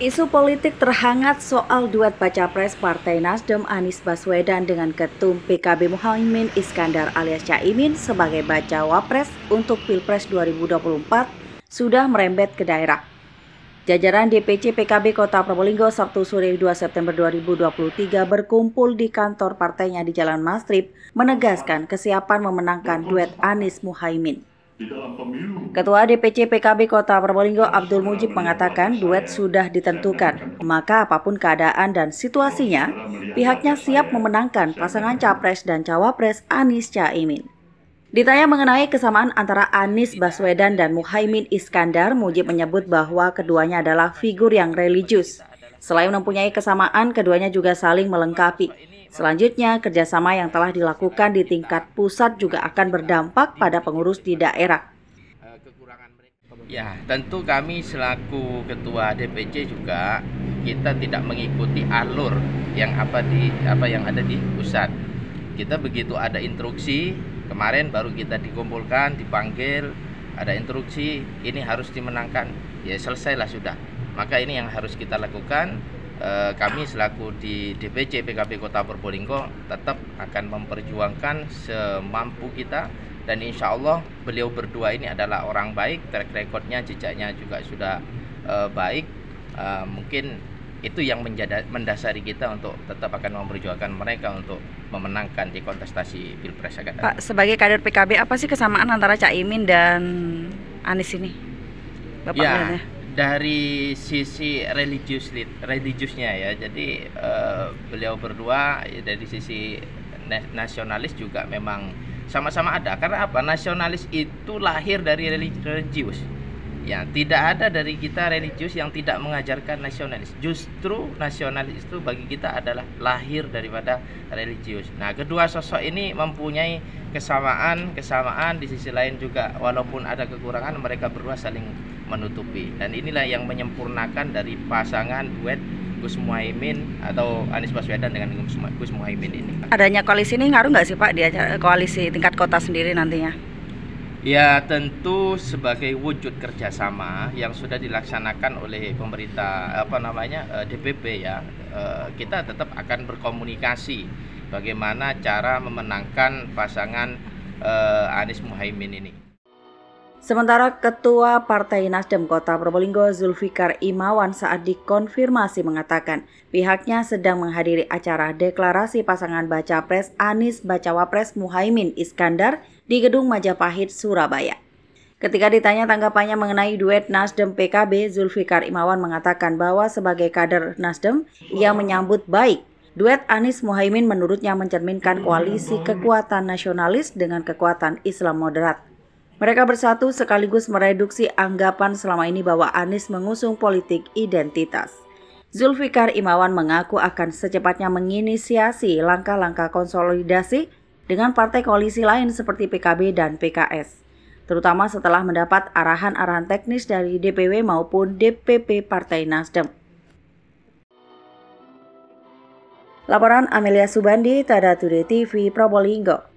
Isu politik terhangat soal duet baca pres Partai Nasdem Anies Baswedan dengan Ketum PKB Muhaimin Iskandar alias Caimin sebagai bacawa pres untuk Pilpres 2024 sudah merembet ke daerah. Jajaran DPC PKB Kota Probolinggo Sabtu sore 2 September 2023 berkumpul di kantor partainya di Jalan Mastrip menegaskan kesiapan memenangkan duet Anies Muhaimin. Ketua DPC PKB Kota Probolinggo Abdul Mujib mengatakan duet sudah ditentukan, maka apapun keadaan dan situasinya, pihaknya siap memenangkan pasangan Capres dan Cawapres Anies Caimin. Ditanya mengenai kesamaan antara Anies Baswedan dan Muhaimin Iskandar, Mujib menyebut bahwa keduanya adalah figur yang religius. Selain mempunyai kesamaan, keduanya juga saling melengkapi. Selanjutnya, kerjasama yang telah dilakukan di tingkat pusat juga akan berdampak pada pengurus di daerah. Ya, tentu kami selaku ketua DPC juga kita tidak mengikuti alur yang yang ada di pusat. Kita begitu ada instruksi, kemarin baru kita dikumpulkan, dipanggil, ada instruksi ini harus dimenangkan. Ya selesailah sudah. Maka ini yang harus kita lakukan. Kami selaku di DPC PKB Kota Probolinggo tetap akan memperjuangkan semampu kita, dan insya Allah beliau berdua ini adalah orang baik, track recordnya, jejaknya juga sudah baik. Mungkin itu yang mendasari kita untuk tetap akan memperjuangkan mereka untuk memenangkan di kontestasi Pilpres akan datang. Pak, sebagai kader PKB apa sih kesamaan antara Caimin dan Anies ini? Bapak ya, dari sisi religiusnya ya, jadi beliau berdua dari sisi nasionalis juga memang sama-sama ada. Karena apa? Nasionalis itu lahir dari religius. Ya, tidak ada dari kita religius yang tidak mengajarkan nasionalis. Justru nasionalis itu bagi kita adalah lahir daripada religius. Nah, kedua sosok ini mempunyai kesamaan di sisi lain juga, walaupun ada kekurangan, mereka berdua saling menutupi. Dan inilah yang menyempurnakan dari pasangan duet Gus Muhaimin atau Anies Baswedan dengan Gus Muhaimin ini. Adanya koalisi ini ngaruh nggak sih Pak di koalisi tingkat kota sendiri nantinya? Ya, tentu sebagai wujud kerjasama yang sudah dilaksanakan oleh pemerintah DPP ya, kita tetap akan berkomunikasi bagaimana cara memenangkan pasangan Anies Muhaimin ini. Sementara Ketua Partai Nasdem Kota Probolinggo Zulfikar Imawan saat dikonfirmasi mengatakan pihaknya sedang menghadiri acara deklarasi pasangan baca pres Anies Bacawapres Muhaimin Iskandar di Gedung Majapahit, Surabaya. Ketika ditanya tanggapannya mengenai duet Nasdem PKB, Zulfikar Imawan mengatakan bahwa sebagai kader Nasdem, ia menyambut baik. Duet Anies Muhaimin menurutnya mencerminkan koalisi kekuatan nasionalis dengan kekuatan Islam moderat. Mereka bersatu sekaligus mereduksi anggapan selama ini bahwa Anies mengusung politik identitas. Zulfikar Imawan mengaku akan secepatnya menginisiasi langkah-langkah konsolidasi dengan partai koalisi lain seperti PKB dan PKS, terutama setelah mendapat arahan-arahan teknis dari DPW maupun DPP Partai Nasdem. Laporan Amelia Subandi, Tada Today TV, Probolinggo.